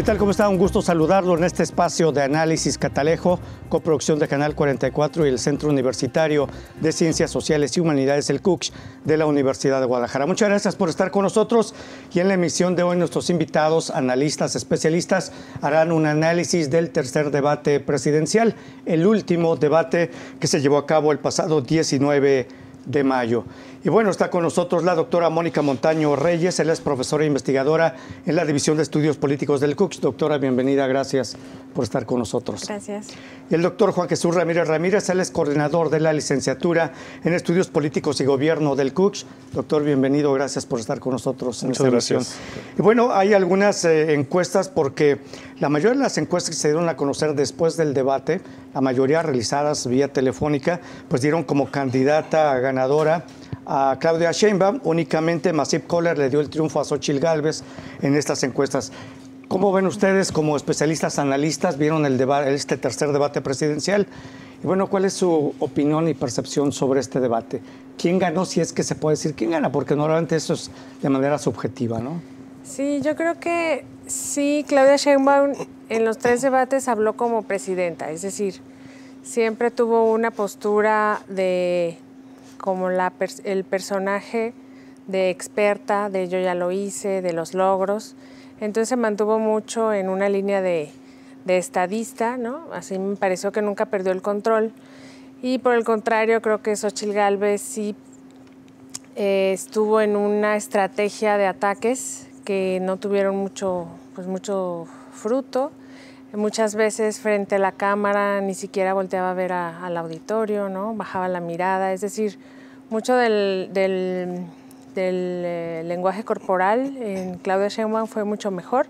tal? ¿Cómo está? Un gusto saludarlo en este espacio de análisis Catalejo, coproducción de Canal 44 y el Centro Universitario de Ciencias Sociales y Humanidades, el CUCH, de la Universidad de Guadalajara. Muchas gracias por estar con nosotros y en la emisión de hoy nuestros invitados, analistas, especialistas, harán un análisis del tercer debate presidencial, el último debate que se llevó a cabo el pasado 19 de mayo. Y bueno, está con nosotros la doctora Mónica Montaño Reyes. Ella es profesora e investigadora en la División de Estudios Políticos del CUCH. Doctora, bienvenida, gracias por estar con nosotros. Gracias. Y el doctor Juan Jesús Ramírez Ramírez, él es coordinador de la licenciatura en Estudios Políticos y Gobierno del CUCH. Doctor, bienvenido, gracias por estar con nosotros en esta emisión. Y bueno, hay algunas encuestas, porque la mayoría de las encuestas que se dieron a conocer después del debate, la mayoría realizadas vía telefónica, pues dieron como candidata ganadora a Claudia Sheinbaum. Únicamente Massive Caller le dio el triunfo a Xóchitl Gálvez en estas encuestas. ¿Cómo ven ustedes como especialistas, analistas? ¿Vieron este tercer debate presidencial? Y bueno, ¿cuál es su opinión y percepción sobre este debate? ¿Quién ganó, si es que se puede decir quién gana? Porque normalmente eso es de manera subjetiva, ¿no? Sí, yo creo que sí, Claudia Sheinbaum en los tres debates habló como presidenta, es decir, siempre tuvo una postura de como el personaje de experta, de yo ya lo hice, de los logros. Entonces se mantuvo mucho en una línea de estadista, ¿no? Así me pareció que nunca perdió el control. Y por el contrario, creo que Xóchitl Gálvez sí estuvo en una estrategia de ataques que no tuvieron mucho fruto. Muchas veces frente a la cámara ni siquiera volteaba a ver al auditorio, ¿no? Bajaba la mirada, es decir, mucho del lenguaje corporal en Claudia Sheinbaum fue mucho mejor,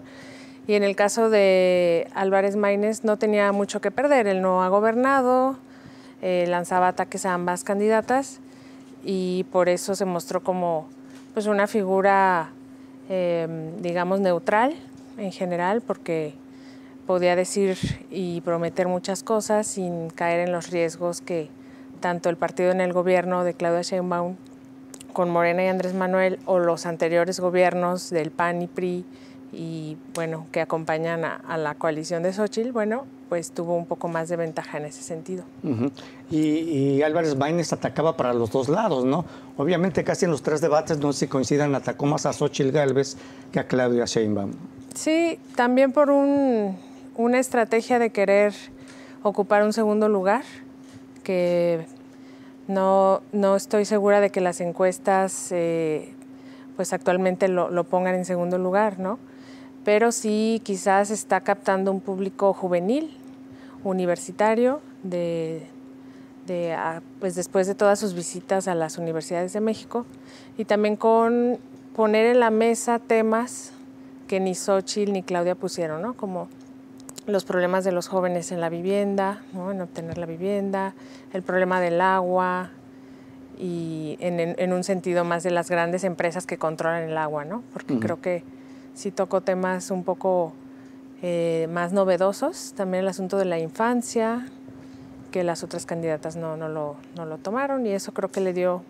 y en el caso de Álvarez Maínez no tenía mucho que perder. Él no ha gobernado, lanzaba ataques a ambas candidatas y por eso se mostró como pues una figura digamos neutral en general, porque podía decir y prometer muchas cosas sin caer en los riesgos que tanto el partido en el gobierno de Claudia Sheinbaum con Morena y Andrés Manuel, o los anteriores gobiernos del PAN y PRI, y bueno, que acompañan a la coalición de Xóchitl, bueno, pues tuvo un poco más de ventaja en ese sentido. Y Álvarez Maínez atacaba para los dos lados, ¿no? Obviamente casi en los tres debates, no sé si coincidan, atacó más a Xóchitl Gálvez que a Claudia Sheinbaum. Sí, también por una estrategia de querer ocupar un segundo lugar, que no estoy segura de que las encuestas pues actualmente lo pongan en segundo lugar, ¿no? Pero sí quizás está captando un público juvenil, universitario, pues después de todas sus visitas a las universidades de México, y también con poner en la mesa temas que ni Xóchitl ni Claudia pusieron, ¿no? Como los problemas de los jóvenes en la vivienda, ¿no? En obtener la vivienda, el problema del agua, y en un sentido más de las grandes empresas que controlan el agua, ¿no? Porque creo que sí tocó temas un poco más novedosos. También el asunto de la infancia, que las otras candidatas no lo tomaron, y eso creo que le dio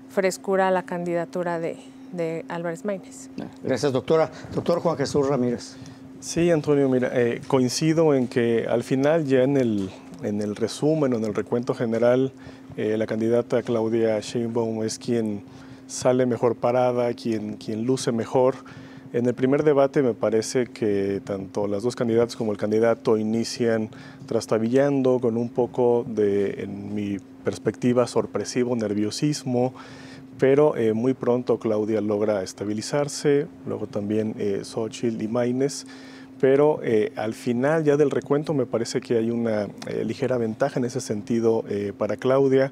frescura a la candidatura de Álvarez Maínez. Gracias, doctora. Doctor Juan Jesús Ramírez. Sí, Antonio, mira, coincido en que al final, ya en el resumen o en el recuento general, la candidata Claudia Sheinbaum es quien sale mejor parada, quien luce mejor. En el primer debate me parece que tanto las dos candidatas como el candidato inician trastabillando con un poco de, en mi perspectiva, sorpresivo nerviosismo, pero muy pronto Claudia logra estabilizarse, luego también Xóchitl y Maínez, pero al final ya del recuento me parece que hay una ligera ventaja en ese sentido para Claudia.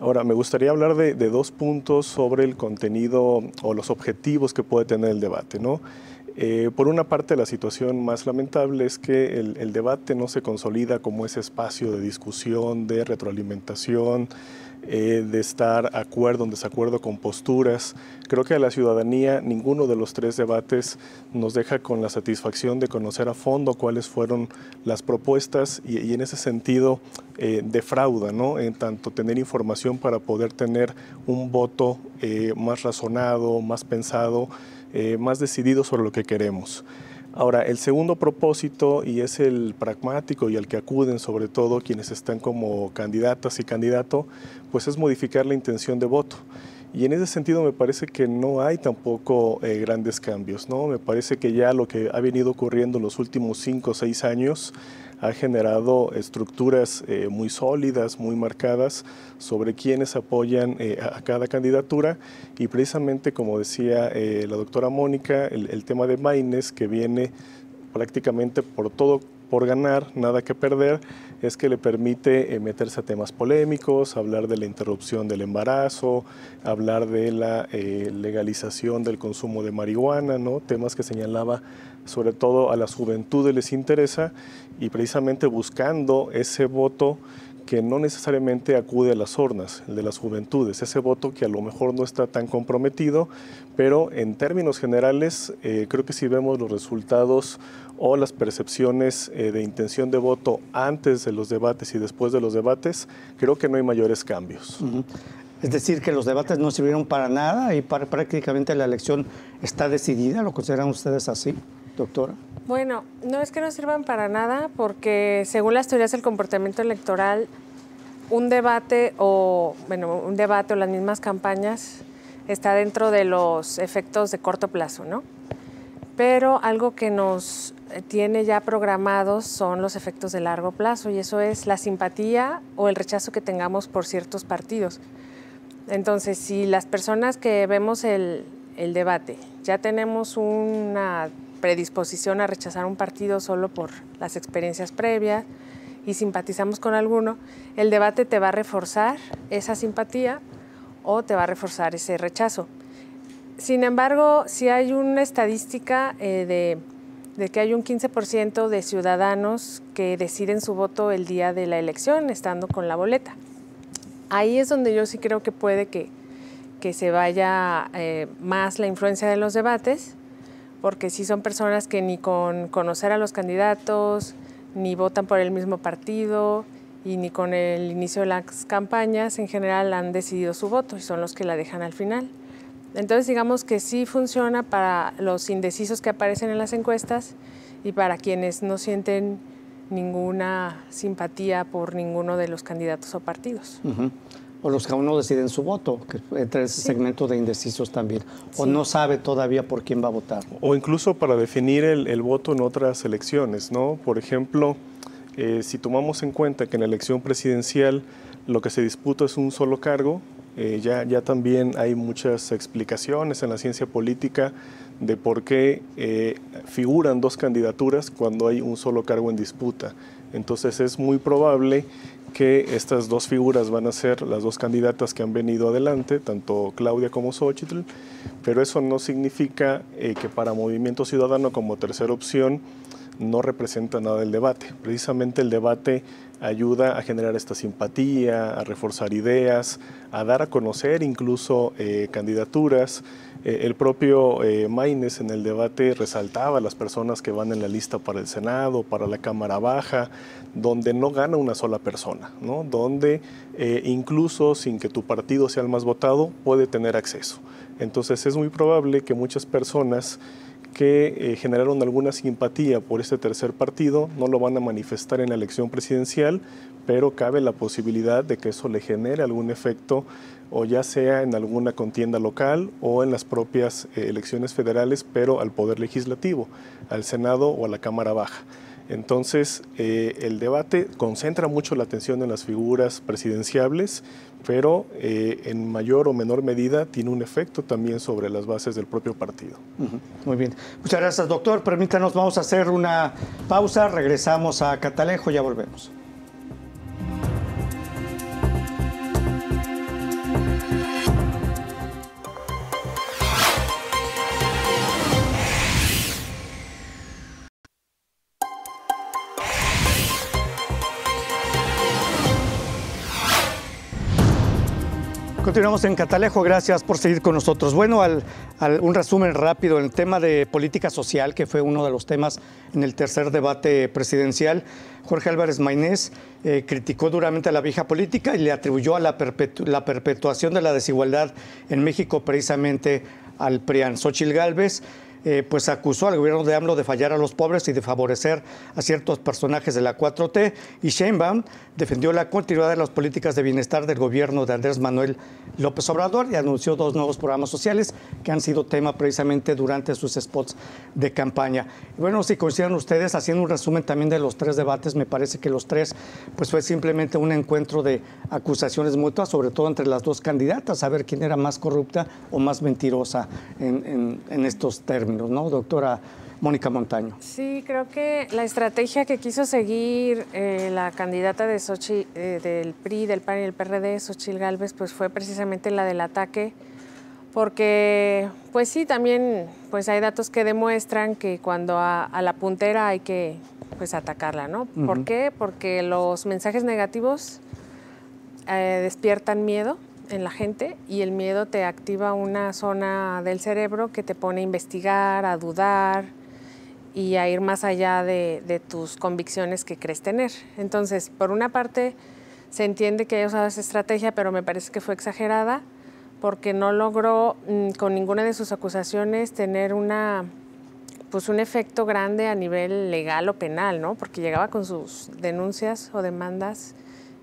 Ahora, me gustaría hablar de dos puntos sobre el contenido o los objetivos que puede tener el debate, ¿no? Por una parte, la situación más lamentable es que el debate no se consolida como ese espacio de discusión, de retroalimentación, de estar acuerdo en desacuerdo con posturas. Creo que a la ciudadanía ninguno de los tres debates nos deja con la satisfacción de conocer a fondo cuáles fueron las propuestas, y en ese sentido defrauda, ¿no? En tanto tener información para poder tener un voto más razonado, más pensado, más decidido sobre lo que queremos. Ahora, el segundo propósito, y es el pragmático y al que acuden sobre todo quienes están como candidatas y candidato, pues es modificar la intención de voto. Y en ese sentido me parece que no hay tampoco grandes cambios, ¿no? Me parece que ya lo que ha venido ocurriendo en los últimos 5 o 6 años ha generado estructuras muy sólidas, muy marcadas sobre quienes apoyan a cada candidatura, y precisamente como decía la doctora Mónica, el tema de Maynes, que viene prácticamente por todo por ganar, nada que perder, es que le permite meterse a temas polémicos, hablar de la interrupción del embarazo, hablar de la legalización del consumo de marihuana, ¿no? Temas que señalaba sobre todo a las juventudes les interesa, y precisamente buscando ese voto que no necesariamente acude a las urnas, el de las juventudes, ese voto que a lo mejor no está tan comprometido, pero en términos generales creo que si vemos los resultados o las percepciones de intención de voto antes de los debates y después de los debates, creo que no hay mayores cambios. Es decir, que los debates no sirvieron para nada y prácticamente la elección está decidida. ¿Lo consideran ustedes así, doctora? Bueno, no es que no sirvan para nada, porque según las teorías del comportamiento electoral, un debate o las mismas campañas está dentro de los efectos de corto plazo, ¿no? Pero algo que nos tiene ya programados son los efectos de largo plazo, y eso es la simpatía o el rechazo que tengamos por ciertos partidos. Entonces, si las personas que vemos el debate ya tenemos una predisposición a rechazar un partido solo por las experiencias previas y simpatizamos con alguno, el debate te va a reforzar esa simpatía o te va a reforzar ese rechazo. Sin embargo, si hay una estadística de que hay un 15% de ciudadanos que deciden su voto el día de la elección, estando con la boleta. Ahí es donde yo sí creo que puede que se vaya más la influencia de los debates, porque sí son personas que ni con conocer a los candidatos, ni votan por el mismo partido, y ni con el inicio de las campañas en general han decidido su voto, y son los que la dejan al final. Entonces, digamos que sí funciona para los indecisos que aparecen en las encuestas y para quienes no sienten ninguna simpatía por ninguno de los candidatos o partidos. O los que aún no deciden su voto, que entra ese segmento de indecisos también, o no sabe todavía por quién va a votar. O incluso para definir el voto en otras elecciones, ¿no? Por ejemplo, si tomamos en cuenta que en la elección presidencial lo que se disputa es un solo cargo, ya también hay muchas explicaciones en la ciencia política de por qué figuran 2 candidaturas cuando hay un solo cargo en disputa. Entonces es muy probable que estas 2 figuras van a ser las 2 candidatas que han venido adelante, tanto Claudia como Xóchitl, pero eso no significa que para Movimiento Ciudadano como tercera opción no representa nada del debate. Precisamente el debate ayuda a generar esta simpatía, a reforzar ideas, a dar a conocer incluso candidaturas. El propio Maynes en el debate resaltaba a las personas que van en la lista para el Senado, para la Cámara Baja, donde no gana una sola persona, ¿no? Donde incluso sin que tu partido sea el más votado, puede tener acceso. Entonces es muy probable que muchas personas que generaron alguna simpatía por este tercer partido no lo van a manifestar en la elección presidencial, pero cabe la posibilidad de que eso le genere algún efecto, o ya sea en alguna contienda local o en las propias elecciones federales, pero al Poder Legislativo, al Senado o a la Cámara Baja. Entonces, el debate concentra mucho la atención en las figuras presidenciables, pero en mayor o menor medida tiene un efecto también sobre las bases del propio partido. Muy bien. Muchas gracias, doctor. Permítanos, vamos a hacer una pausa. Regresamos a Catalejo, ya volvemos. Continuamos en Catalejo, gracias por seguir con nosotros. Bueno, un resumen rápido en el tema de política social, que fue uno de los temas en el tercer debate presidencial. Jorge Álvarez Maynes criticó duramente a la vieja política y le atribuyó a la perpetuación de la desigualdad en México precisamente al PRIAN. Xóchitl Gálvez pues acusó al gobierno de AMLO de fallar a los pobres y de favorecer a ciertos personajes de la 4T, y Sheinbaum defendió la continuidad de las políticas de bienestar del gobierno de Andrés Manuel López Obrador y anunció 2 nuevos programas sociales que han sido tema precisamente durante sus spots de campaña. Y bueno, si coinciden ustedes, haciendo un resumen también de los 3 debates, me parece que los 3 pues fue simplemente un encuentro de acusaciones mutuas, sobre todo entre las 2 candidatas, a ver quién era más corrupta o más mentirosa en estos términos. ¿No, doctora Mónica Montaño? Sí, creo que la estrategia que quiso seguir la candidata de del PRI, del PAN y del PRD, Xóchitl Gálvez, pues fue precisamente la del ataque, porque pues sí, también pues hay datos que demuestran que cuando a la puntera hay que pues atacarla, ¿no? ¿Por qué? Porque los mensajes negativos despiertan miedo en la gente, y el miedo te activa una zona del cerebro que te pone a investigar, a dudar y a ir más allá de tus convicciones que crees tener. Entonces, por una parte, se entiende que haya usado esa estrategia, pero me parece que fue exagerada porque no logró con ninguna de sus acusaciones tener un efecto grande a nivel legal o penal, ¿no? Porque llegaba con sus denuncias o demandas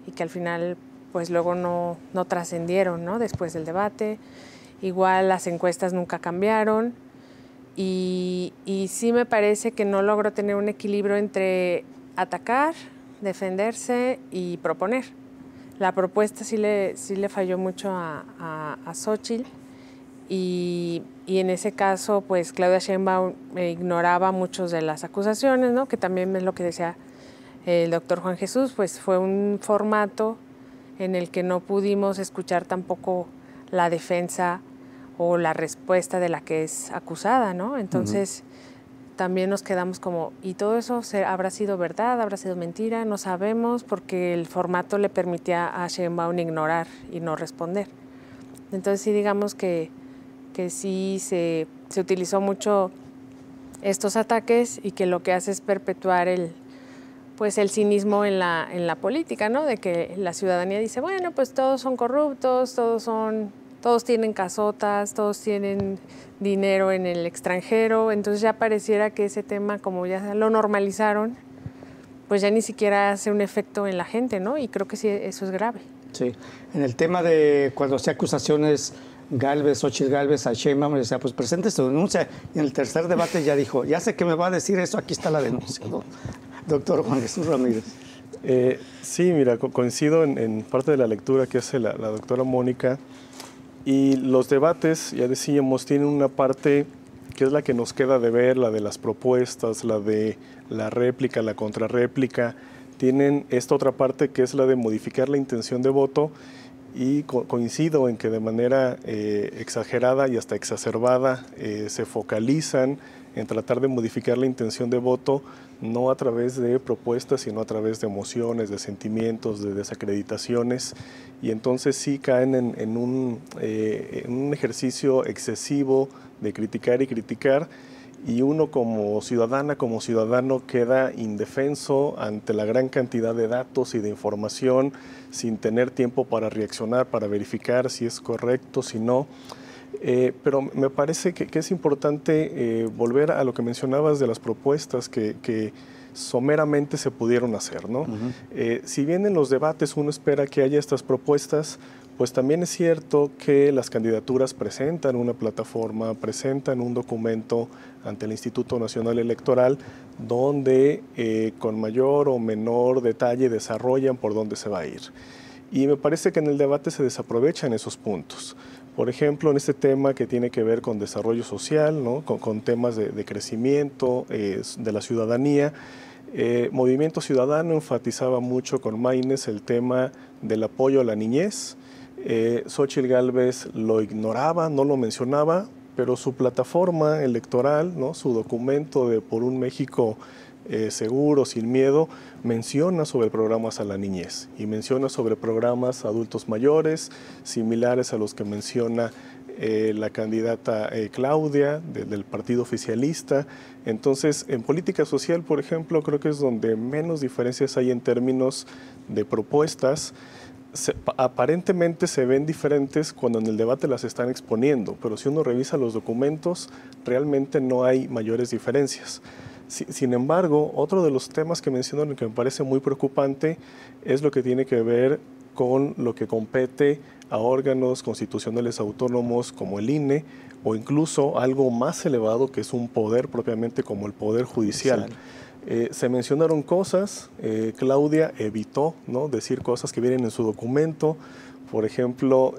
y que al final pues luego no trascendieron, ¿no? Después del debate. Igual las encuestas nunca cambiaron y sí me parece que no logró tener un equilibrio entre atacar, defenderse y proponer. La propuesta sí le falló mucho a Xóchitl y en ese caso pues Claudia Sheinbaum ignoraba muchas de las acusaciones, ¿no? Que también es lo que decía el doctor Juan Jesús, pues fue un formato en el que no pudimos escuchar tampoco la defensa o la respuesta de la que es acusada, ¿no? Entonces, también nos quedamos como, ¿y todo eso habrá sido verdad, habrá sido mentira? No sabemos, porque el formato le permitía a Sheinbaum ignorar y no responder. Entonces, sí, digamos que sí se utilizó mucho estos ataques y que lo que hace es perpetuar el cinismo en la política, ¿no? De que la ciudadanía dice, bueno, pues todos son corruptos, todos tienen casotas, todos tienen dinero en el extranjero, entonces ya pareciera que ese tema, como ya lo normalizaron, pues ya ni siquiera hace un efecto en la gente, ¿no? Y creo que sí, eso es grave. Sí, en el tema de cuando hacía acusaciones Xóchitl Gálvez a Sheinbaum, decía, pues presente su denuncia, y en el tercer debate ya dijo, ya sé que me va a decir eso, aquí está la denuncia, ¿no? Doctor Juan Jesús Ramírez. Sí, mira, coincido en parte de la lectura que hace la doctora Mónica, y los debates, ya decíamos, tienen una parte que es la que nos queda de ver, la de las propuestas, la de la réplica, la contrarréplica, tienen esta otra parte que es la de modificar la intención de voto, y coincido en que de manera exagerada y hasta exacerbada se focalizan en tratar de modificar la intención de voto, no a través de propuestas, sino a través de emociones, de sentimientos, de desacreditaciones, y entonces sí caen en un ejercicio excesivo de criticar y criticar, y uno como ciudadana, como ciudadano queda indefenso ante la gran cantidad de datos y de información, sin tener tiempo para reaccionar, para verificar si es correcto, si no. Pero me parece que es importante volver a lo que mencionabas de las propuestas que someramente se pudieron hacer, ¿no? Si bien en los debates uno espera que haya estas propuestas, pues también es cierto que las candidaturas presentan una plataforma, presentan un documento ante el Instituto Nacional Electoral donde con mayor o menor detalle desarrollan por dónde se va a ir. Y me parece que en el debate se desaprovechan esos puntos. Por ejemplo, en este tema que tiene que ver con desarrollo social, ¿no? con temas de crecimiento de la ciudadanía, Movimiento Ciudadano enfatizaba mucho con Maínez el tema del apoyo a la niñez. Xóchitl Gálvez lo ignoraba, no lo mencionaba, pero su plataforma electoral, ¿no? Su documento de Por un México seguro, sin miedo, menciona sobre programas a la niñez y menciona sobre programas a adultos mayores, similares a los que menciona la candidata Claudia del partido oficialista. Entonces, en política social, por ejemplo, creo que es donde menos diferencias hay en términos de propuestas. aparentemente se ven diferentes cuando en el debate las están exponiendo, pero si uno revisa los documentos, realmente no hay mayores diferencias. Sin embargo, otro de los temas que mencionaron que me parece muy preocupante es lo que tiene que ver con lo que compete a órganos constitucionales autónomos como el INE, o incluso algo más elevado que es un poder propiamente como el Poder Judicial. Se mencionaron cosas, Claudia evitó, ¿no?, decir cosas que vienen en su documento. Por ejemplo,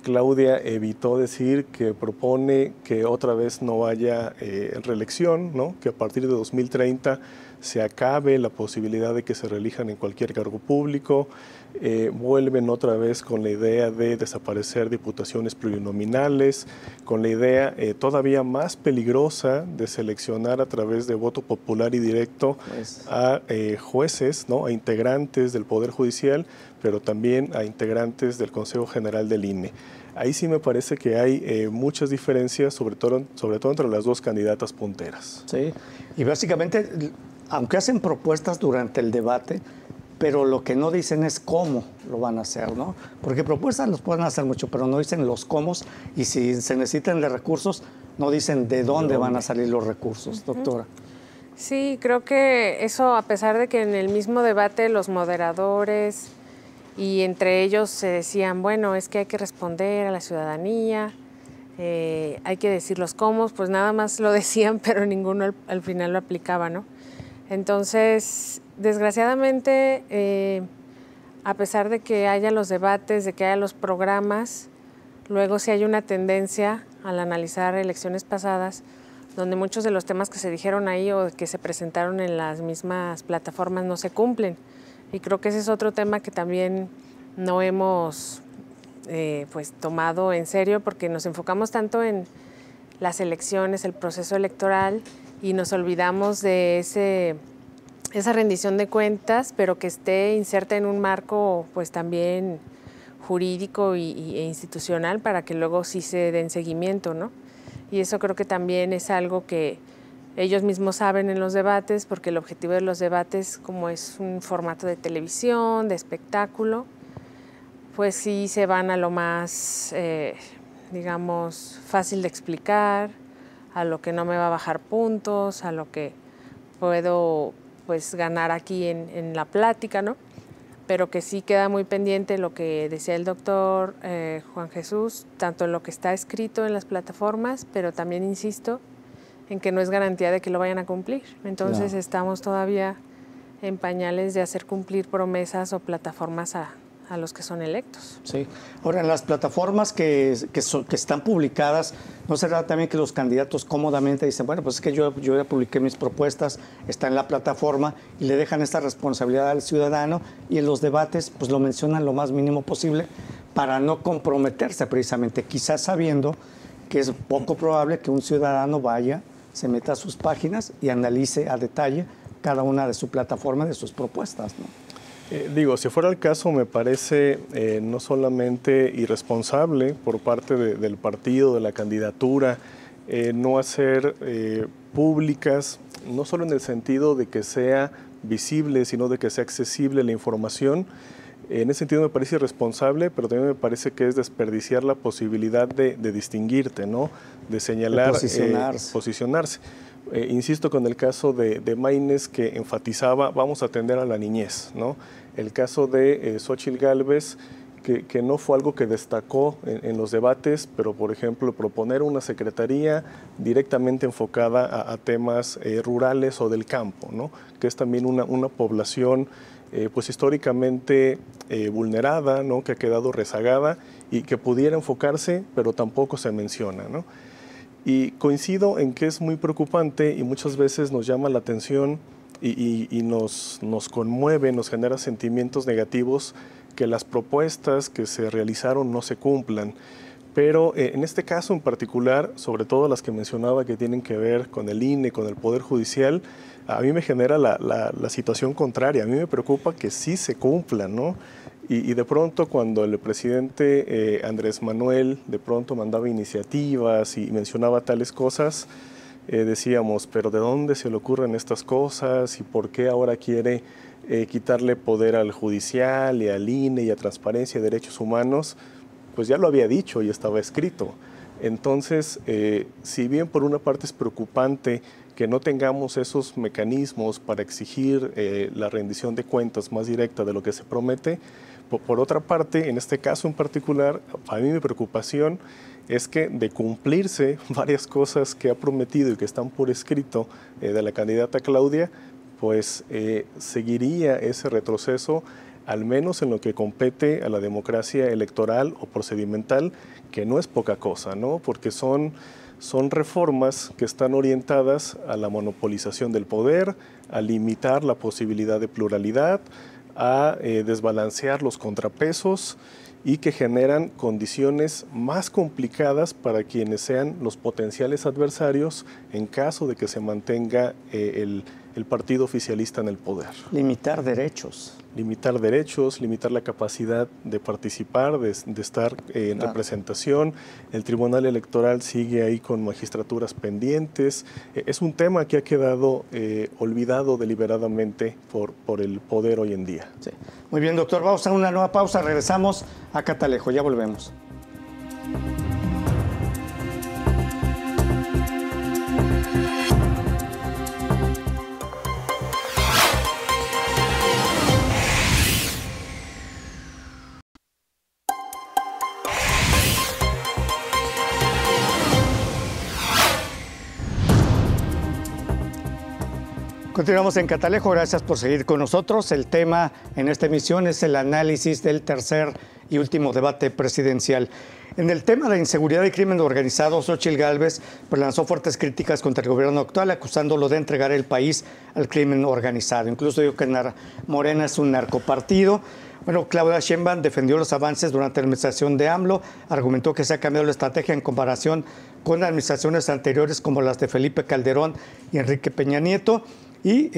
Claudia evitó decir que propone que otra vez no haya reelección, ¿no?, que a partir de 2030 se acabe la posibilidad de que se reelijan en cualquier cargo público. Vuelven otra vez con la idea de desaparecer diputaciones plurinominales, con la idea todavía más peligrosa de seleccionar a través de voto popular y directo a jueces, ¿no?, a integrantes del Poder Judicial, pero también a integrantes del Consejo General del INE. Ahí sí me parece que hay muchas diferencias, sobre todo entre las dos candidatas punteras. Sí, y básicamente, aunque hacen propuestas durante el debate, pero lo que no dicen es cómo lo van a hacer, ¿no? Porque propuestas los pueden hacer mucho, pero no dicen los cómo, y si se necesitan de recursos, no dicen de dónde van a salir los recursos, doctora. Sí, creo que eso, a pesar de que en el mismo debate los moderadores y entre ellos se decían, bueno, es que hay que responder a la ciudadanía, hay que decir los cómo, pues nada más lo decían, pero ninguno al final lo aplicaba, ¿no? Entonces, desgraciadamente, a pesar de que haya los debates, de que haya los programas, luego sí hay una tendencia al analizar elecciones pasadas, donde muchos de los temas que se dijeron ahí o que se presentaron en las mismas plataformas no se cumplen. Y creo que ese es otro tema que también no hemos pues tomado en serio, porque nos enfocamos tanto en las elecciones, el proceso electoral, y nos olvidamos de esa rendición de cuentas, pero que esté inserta en un marco pues también jurídico e institucional para que luego sí se den seguimiento, ¿no? Y eso creo que también es algo que ellos mismos saben en los debates, porque el objetivo de los debates, como es un formato de televisión, de espectáculo, pues sí se van a lo más, digamos, fácil de explicar, a lo que no me va a bajar puntos, a lo que puedo pues ganar aquí en la plática, ¿no? Pero que sí queda muy pendiente lo que decía el doctor Juan Jesús, tanto en lo que está escrito en las plataformas, pero también insisto en que no es garantía de que lo vayan a cumplir. Entonces estamos todavía en pañales de hacer cumplir promesas o plataformas a los que son electos. Sí. Ahora, en las plataformas que están publicadas, ¿no será también que los candidatos cómodamente dicen, bueno, pues es que yo ya publiqué mis propuestas, está en la plataforma, y le dejan esta responsabilidad al ciudadano, y en los debates pues lo mencionan lo más mínimo posible para no comprometerse precisamente, quizás sabiendo que es poco probable que un ciudadano vaya, se meta a sus páginas y analice a detalle cada una de su plataforma, de sus propuestas, ¿no? Si fuera el caso, me parece no solamente irresponsable por parte del partido, de la candidatura, no hacer públicas, no solo en el sentido de que sea visible, sino de que sea accesible la información. En ese sentido me parece irresponsable, pero también me parece que es desperdiciar la posibilidad de distinguirte, ¿no?, de señalar, de posicionarse. Insisto con el caso de Maynes, que enfatizaba, vamos a atender a la niñez, ¿no? El caso de Xóchitl Gálvez, que no fue algo que destacó en los debates, pero por ejemplo proponer una secretaría directamente enfocada a temas rurales o del campo, ¿no?, que es también una población pues históricamente vulnerada, ¿no?, que ha quedado rezagada y que pudiera enfocarse, pero tampoco se menciona, ¿no? Y coincido en que es muy preocupante y muchas veces nos llama la atención y nos conmueve, nos genera sentimientos negativos que las propuestas que se realizaron no se cumplan. Pero en este caso en particular, sobre todo las que mencionaba que tienen que ver con el INE, con el Poder Judicial, a mí me genera la situación contraria. A mí me preocupa que sí se cumplan, ¿no? Y de pronto cuando el presidente Andrés Manuel de pronto mandaba iniciativas y mencionaba tales cosas, decíamos, pero ¿de dónde se le ocurren estas cosas? ¿Y por qué ahora quiere quitarle poder al judicial y al INE y a Transparencia y Derechos Humanos, pues ya lo había dicho y estaba escrito. Entonces, si bien por una parte es preocupante que no tengamos esos mecanismos para exigir la rendición de cuentas más directa de lo que se promete, por otra parte, en este caso en particular, a mí mi preocupación es que de cumplirse varias cosas que ha prometido y que están por escrito de la candidata Claudia, pues seguiría ese retroceso, al menos en lo que compete a la democracia electoral o procedimental, que no es poca cosa, ¿no? Porque son reformas que están orientadas a la monopolización del poder, a limitar la posibilidad de pluralidad, a desbalancear los contrapesos y que generan condiciones más complicadas para quienes sean los potenciales adversarios en caso de que se mantenga el partido oficialista en el poder. Limitar derechos. Limitar derechos, limitar la capacidad de participar, de estar en representación. El Tribunal Electoral sigue ahí con magistraturas pendientes. Es un tema que ha quedado olvidado deliberadamente por el poder hoy en día. Sí. Muy bien, doctor. Vamos a una nueva pausa. Regresamos a Catalejo. Ya volvemos. Continuamos en Catalejo, gracias por seguir con nosotros. El tema en esta emisión es el análisis del tercer y último debate presidencial. En el tema de inseguridad y crimen organizado, Xóchitl Gálvez lanzó fuertes críticas contra el gobierno actual, acusándolo de entregar el país al crimen organizado. Incluso dijo que Morena es un narcopartido. Bueno, Claudia Sheinbaum defendió los avances durante la administración de AMLO, argumentó que se ha cambiado la estrategia en comparación con administraciones anteriores como las de Felipe Calderón y Enrique Peña Nieto. Y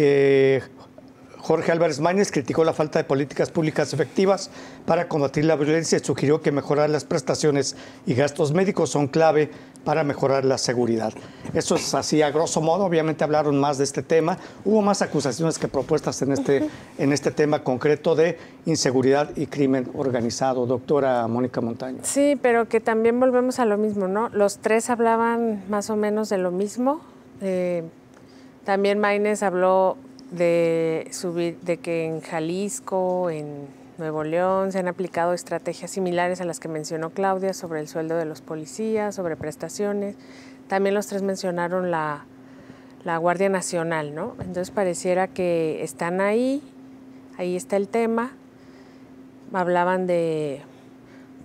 Jorge Álvarez Maínez criticó la falta de políticas públicas efectivas para combatir la violencia y sugirió que mejorar las prestaciones y gastos médicos son clave para mejorar la seguridad. Eso es así a grosso modo. Obviamente hablaron más de este tema. Hubo más acusaciones que propuestas en este tema concreto de inseguridad y crimen organizado. Doctora Mónica Montaño. Sí, pero que también volvemos a lo mismo, ¿no? Los tres hablaban más o menos de lo mismo. También Maínez habló de que en Jalisco, en Nuevo León, se han aplicado estrategias similares a las que mencionó Claudia sobre el sueldo de los policías, sobre prestaciones. También los tres mencionaron la Guardia Nacional, ¿no? Entonces pareciera que están ahí está el tema. Hablaban de,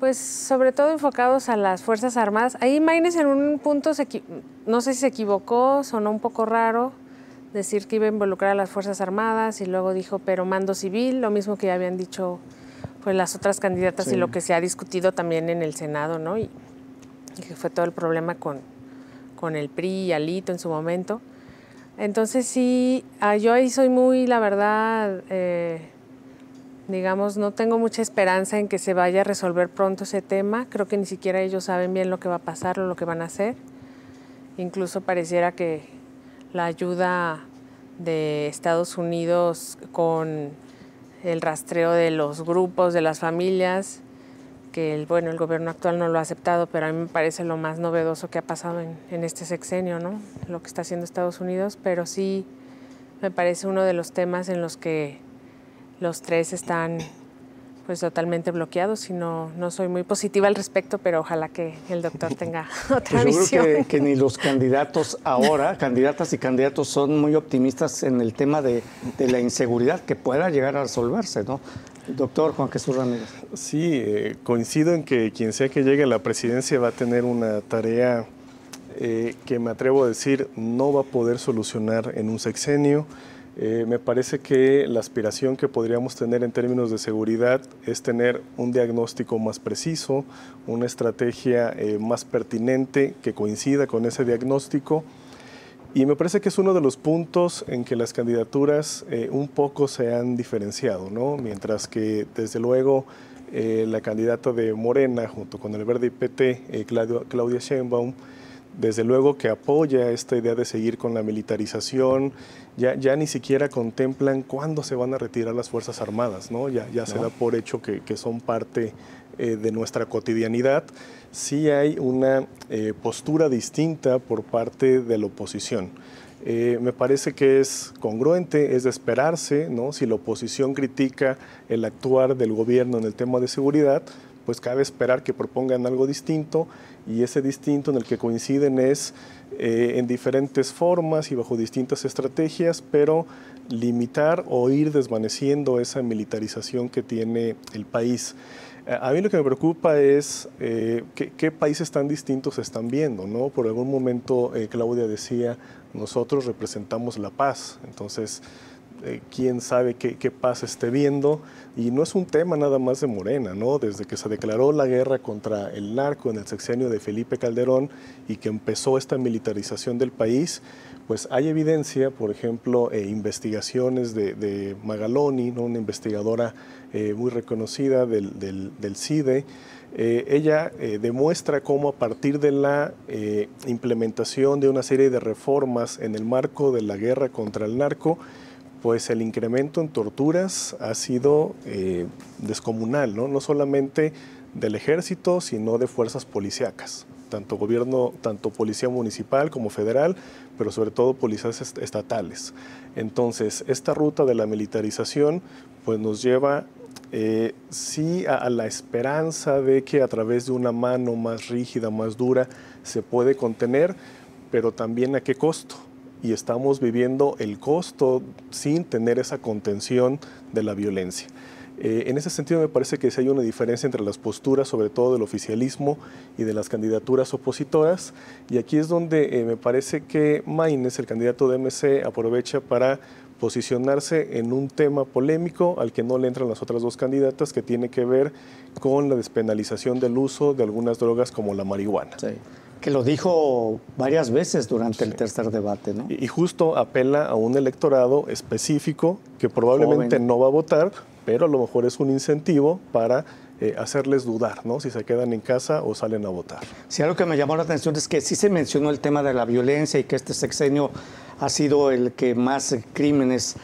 pues sobre todo enfocados a las Fuerzas Armadas. Ahí Maínez en un punto, no sé si se equivocó, sonó un poco raro decir que iba a involucrar a las Fuerzas Armadas y luego dijo, pero mando civil, lo mismo que ya habían dicho pues las otras candidatas, sí. Y lo que se ha discutido también en el Senado, ¿no? Y que fue todo el problema con el PRI y Alito en su momento. Entonces sí, yo ahí soy muy, la verdad, digamos, no tengo mucha esperanza en que se vaya a resolver pronto ese tema. Creo que ni siquiera ellos saben bien lo que va a pasar o lo que van a hacer. Incluso pareciera que la ayuda de Estados Unidos con el rastreo de los grupos, de las familias, que el gobierno actual no lo ha aceptado, pero a mí me parece lo más novedoso que ha pasado en este sexenio, ¿no? Lo que está haciendo Estados Unidos, pero sí me parece uno de los temas en los que los tres están pues totalmente bloqueados y no soy muy positiva al respecto, pero ojalá que el doctor tenga otra visión. Yo creo que ni los candidatos ahora, candidatas y candidatos, son muy optimistas en el tema de la inseguridad que pueda llegar a resolverse, ¿no? Doctor Juan Jesús Ramírez. Sí, coincido en que quien sea que llegue a la presidencia va a tener una tarea que me atrevo a decir no va a poder solucionar en un sexenio. Me parece que la aspiración que podríamos tener en términos de seguridad es tener un diagnóstico más preciso, una estrategia más pertinente que coincida con ese diagnóstico. Y me parece que es uno de los puntos en que las candidaturas un poco se han diferenciado, ¿no? Mientras que, desde luego, la candidata de Morena, junto con el Verde y PT, Claudia Sheinbaum, desde luego que apoya esta idea de seguir con la militarización. Ya ni siquiera contemplan cuándo se van a retirar las Fuerzas Armadas, ¿no? Ya se da por hecho que son parte de nuestra cotidianidad. Sí hay una postura distinta por parte de la oposición. Me parece que es congruente, es de esperarse, ¿no? Si la oposición critica el actuar del gobierno en el tema de seguridad, pues cabe esperar que propongan algo distinto, y ese distinto en el que coinciden es en diferentes formas y bajo distintas estrategias, pero limitar o ir desvaneciendo esa militarización que tiene el país. A mí lo que me preocupa es qué países tan distintos se están viendo, ¿no? Por algún momento Claudia decía, nosotros representamos la paz, entonces quién sabe qué paz esté viendo, y no es un tema nada más de Morena, ¿no? Desde que se declaró la guerra contra el narco en el sexenio de Felipe Calderón y que empezó esta militarización del país, pues hay evidencia, por ejemplo, investigaciones de Magaloni, ¿no? Una investigadora muy reconocida del CIDE. Ella demuestra cómo a partir de la implementación de una serie de reformas en el marco de la guerra contra el narco, pues el incremento en torturas ha sido descomunal, ¿no? No solamente del ejército, sino de fuerzas policíacas, tanto policía municipal como federal, pero sobre todo policías estatales. Entonces, esta ruta de la militarización pues nos lleva sí a la esperanza de que a través de una mano más rígida, más dura, se puede contener, pero también a qué costo. Y estamos viviendo el costo sin tener esa contención de la violencia. En ese sentido me parece que sí hay una diferencia entre las posturas, sobre todo del oficialismo y de las candidaturas opositoras, y aquí es donde me parece que Maínez, el candidato de MC, aprovecha para posicionarse en un tema polémico al que no le entran las otras dos candidatas, que tiene que ver con la despenalización del uso de algunas drogas como la marihuana. Sí. Que lo dijo varias veces durante el tercer debate, ¿no? Y justo apela a un electorado específico que probablemente no va a votar, pero a lo mejor es un incentivo para hacerles dudar, ¿no? Si se quedan en casa o salen a votar. Sí, algo que me llamó la atención es que sí se mencionó el tema de la violencia y que este sexenio ha sido el que más crímenes,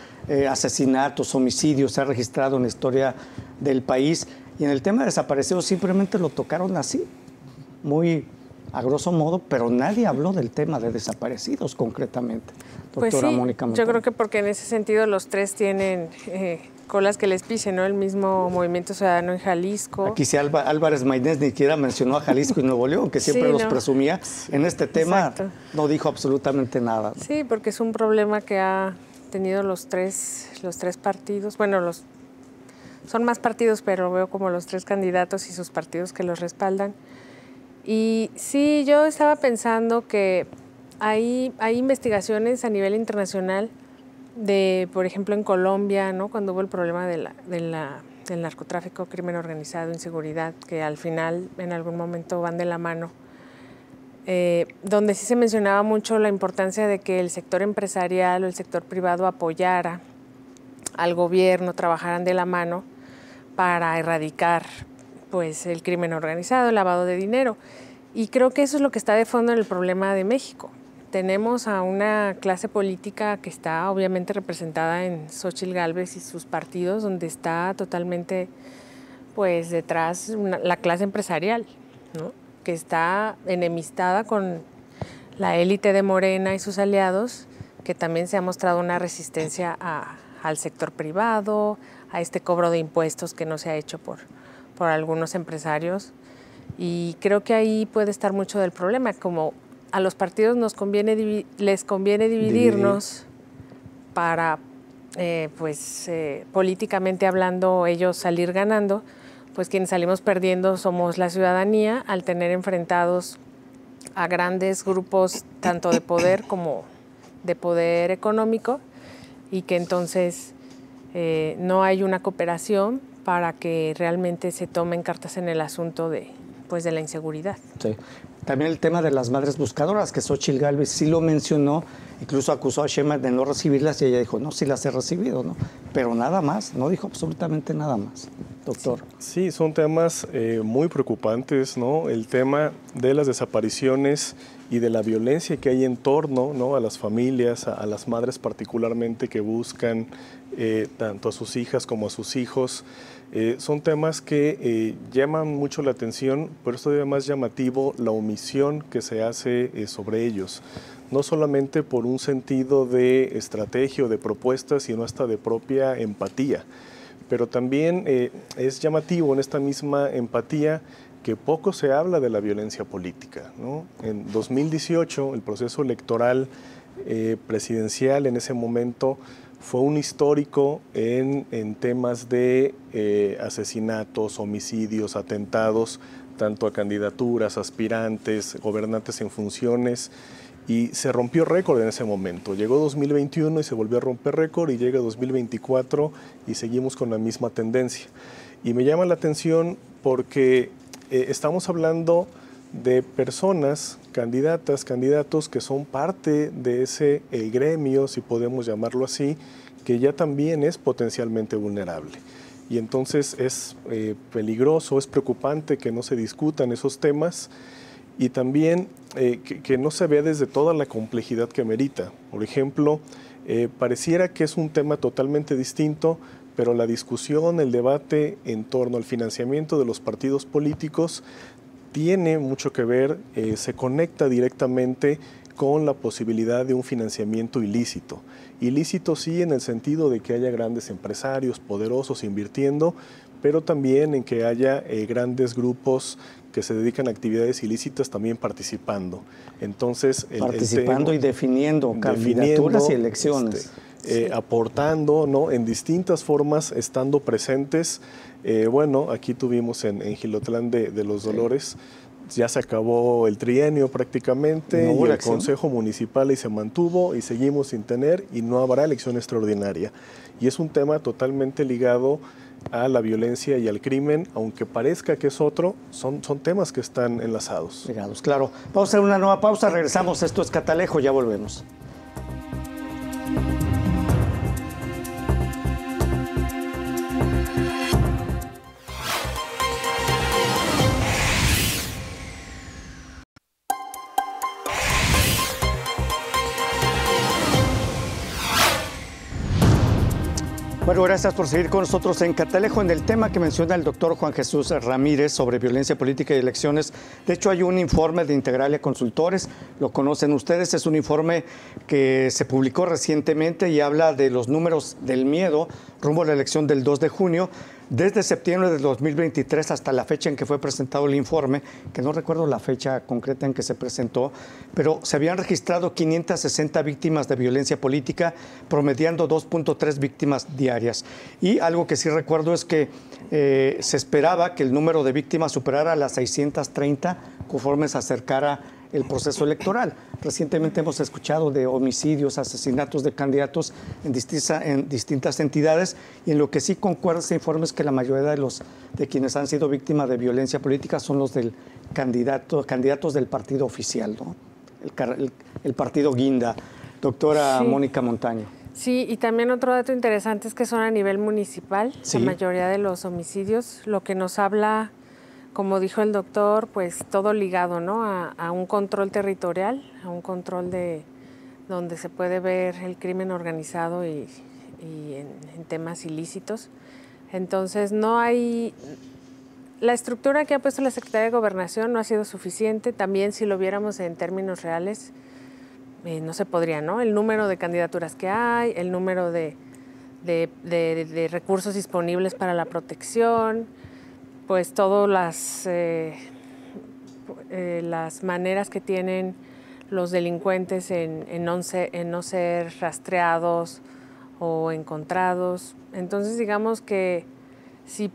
asesinatos, homicidios se ha registrado en la historia del país. Y en el tema de desaparecidos simplemente lo tocaron así, muy a grosso modo, pero nadie habló del tema de desaparecidos concretamente. Doctora pues sí, Mónica Montano. Yo creo que porque en ese sentido los tres tienen colas que les pisen, ¿no? El mismo Movimiento Ciudadano en Jalisco. Aquí sí Álvarez Maínez ni siquiera mencionó a Jalisco y Nuevo León, que siempre sí, los presumía. En este tema no dijo absolutamente nada. Sí, porque es un problema que ha tenido los tres partidos. Bueno, son más partidos, pero veo como los tres candidatos y sus partidos que los respaldan. Y sí, yo estaba pensando que hay investigaciones a nivel internacional de, por ejemplo, en Colombia, ¿no? Cuando hubo el problema del narcotráfico, crimen organizado, inseguridad, que al final en algún momento van de la mano, donde sí se mencionaba mucho la importancia de que el sector empresarial o el sector privado apoyara al gobierno, trabajaran de la mano para erradicar pues el crimen organizado, el lavado de dinero. Y creo que eso es lo que está de fondo en el problema de México. Tenemos a una clase política que está obviamente representada en Xóchitl Gálvez y sus partidos, donde está totalmente pues detrás la clase empresarial, ¿no? Que está enemistada con la élite de Morena y sus aliados, que también se ha mostrado una resistencia al sector privado, a este cobro de impuestos que no se ha hecho por algunos empresarios, y creo que ahí puede estar mucho del problema. Como a los partidos les conviene dividirnos para, políticamente hablando, ellos salir ganando, pues quienes salimos perdiendo somos la ciudadanía al tener enfrentados a grandes grupos tanto de poder como de poder económico, y que entonces no hay una cooperación para que realmente se tomen cartas en el asunto de la inseguridad. Sí. También el tema de las madres buscadoras, que Xóchitl Gálvez sí lo mencionó, incluso acusó a Sheinbaum de no recibirlas, y ella dijo, no, sí las he recibido, ¿no? Pero nada más, no dijo absolutamente nada más, doctor. Sí, son temas muy preocupantes, ¿no? El tema de las desapariciones y de la violencia que hay en torno, ¿no?, a las familias, a las madres particularmente que buscan tanto a sus hijas como a sus hijos. Son temas que llaman mucho la atención, pero es todavía más llamativo la omisión que se hace sobre ellos. No solamente por un sentido de estrategia o de propuesta, sino hasta de propia empatía. Pero también es llamativo en esta misma empatía que poco se habla de la violencia política, ¿no? En 2018, el proceso electoral presidencial en ese momento fue un histórico en temas de asesinatos, homicidios, atentados, tanto a candidaturas, aspirantes, gobernantes en funciones, y se rompió récord en ese momento. Llegó 2021 y se volvió a romper récord, y llega 2024 y seguimos con la misma tendencia. Y me llama la atención porque estamos hablando de personas, candidatas, candidatos que son parte de ese gremio, si podemos llamarlo así, que ya también es potencialmente vulnerable. Y entonces es peligroso, es preocupante que no se discutan esos temas, y también que no se vea desde toda la complejidad que merita. Por ejemplo, pareciera que es un tema totalmente distinto, pero la discusión, el debate en torno al financiamiento de los partidos políticos tiene mucho que ver, se conecta directamente con la posibilidad de un financiamiento ilícito. Ilícito sí, en el sentido de que haya grandes empresarios poderosos invirtiendo, pero también en que haya grandes grupos que se dedican a actividades ilícitas también participando. Entonces, participando y definiendo candidaturas y elecciones. Aportando, ¿no?, en distintas formas, estando presentes. Bueno, aquí tuvimos en Jilotlán de los Dolores, ya se acabó el trienio prácticamente, y el Consejo Municipal y se mantuvo, y seguimos sin tener, y no habrá elección extraordinaria. Y es un tema totalmente ligado a la violencia y al crimen, aunque parezca que es otro, son temas que están enlazados. Ligados, claro. Vamos a hacer una nueva pausa, regresamos. Esto es Catalejo, ya volvemos. Bueno, gracias por seguir con nosotros en Catalejo. En el tema que menciona el doctor Juan Jesús Ramírez sobre violencia política y elecciones, de hecho hay un informe de Integralia Consultores, lo conocen ustedes, es un informe que se publicó recientemente y habla de los números del miedo rumbo a la elección del 2 de junio. Desde septiembre de 2023 hasta la fecha en que fue presentado el informe, que no recuerdo la fecha concreta en que se presentó, pero se habían registrado 560 víctimas de violencia política, promediando 2.3 víctimas diarias. Y algo que sí recuerdo es que se esperaba que el número de víctimas superara las 630 conforme se acercara el proceso electoral. Recientemente hemos escuchado de homicidios, asesinatos de candidatos en distintas entidades, y en lo que sí concuerda ese informe es que la mayoría de quienes han sido víctimas de violencia política son los del candidatos del partido oficial, ¿no? El partido Guinda. Doctora sí. Mónica Montaño. Sí, y también otro dato interesante es que son a nivel municipal, sí, la mayoría de los homicidios, lo que nos habla, como dijo el doctor, pues todo ligado, ¿no?, a un control territorial, a un control de donde se puede ver el crimen organizado y en temas ilícitos. Entonces no hay, la estructura que ha puesto la Secretaría de Gobernación no ha sido suficiente. También si lo viéramos en términos reales, no se podría, ¿no? El número de candidaturas que hay, el número de recursos disponibles para la protección, pues todas las maneras que tienen los delincuentes en no ser rastreados o encontrados. Entonces, digamos que si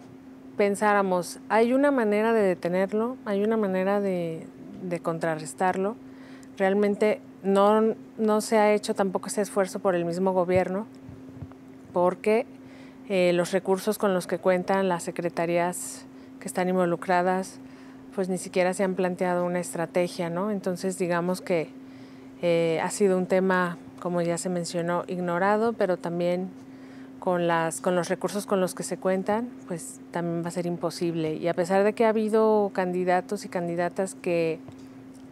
pensáramos, hay una manera de detenerlo, hay una manera de contrarrestarlo, realmente no se ha hecho tampoco ese esfuerzo por el mismo gobierno, porque los recursos con los que cuentan las secretarías que están involucradas, pues ni siquiera se han planteado una estrategia, ¿no? Entonces, digamos que ha sido un tema, como ya se mencionó, ignorado, pero también con los recursos con los que se cuentan, pues también va a ser imposible. Y a pesar de que ha habido candidatos y candidatas que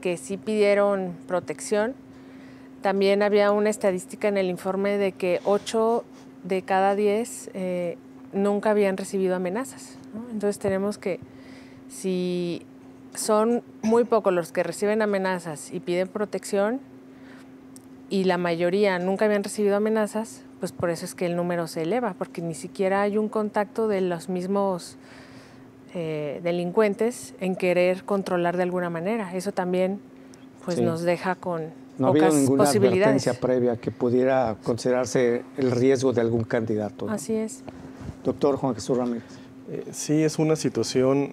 que sí pidieron protección. También había una estadística en el informe de que 8 de cada 10 nunca habían recibido amenazas, ¿no? Entonces tenemos que, si son muy pocos los que reciben amenazas y piden protección, y la mayoría nunca habían recibido amenazas, pues por eso es que el número se eleva, porque ni siquiera hay un contacto de los mismos delincuentes en querer controlar de alguna manera. Eso también pues nos deja con no ha habido ninguna posibilidades. advertencia previa que pudiera considerarse el riesgo de algún candidato, ¿no? Así es. Doctor Juan Jesús Ramírez. Sí, es una situación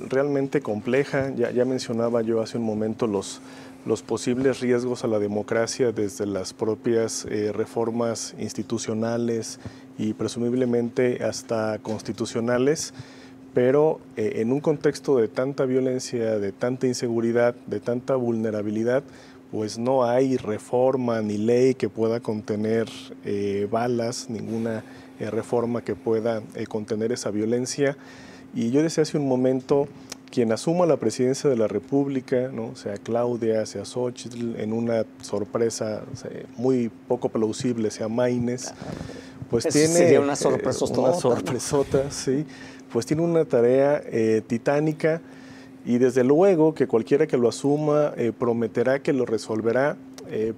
realmente compleja. Ya mencionaba yo hace un momento los posibles riesgos a la democracia desde las propias reformas institucionales y presumiblemente hasta constitucionales, pero en un contexto de tanta violencia, de tanta inseguridad, de tanta vulnerabilidad, pues no hay reforma ni ley que pueda contener balas, ninguna reforma que pueda contener esa violencia. Y yo decía hace un momento, quien asuma la presidencia de la República, ¿no?, sea Claudia, sea Xóchitl, en una sorpresa muy poco plausible, sea Maínez, pues sería una sorpresota. Una sorpresota, sí. Pues tiene una tarea titánica, y desde luego que cualquiera que lo asuma prometerá que lo resolverá,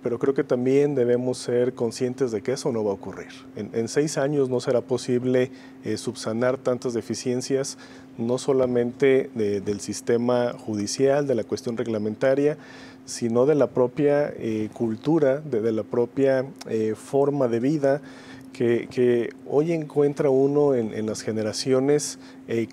pero creo que también debemos ser conscientes de que eso no va a ocurrir. En 6 años no será posible subsanar tantas deficiencias, no solamente del sistema judicial, de la cuestión reglamentaria, sino de la propia cultura, de la propia forma de vida, que hoy encuentra uno en las generaciones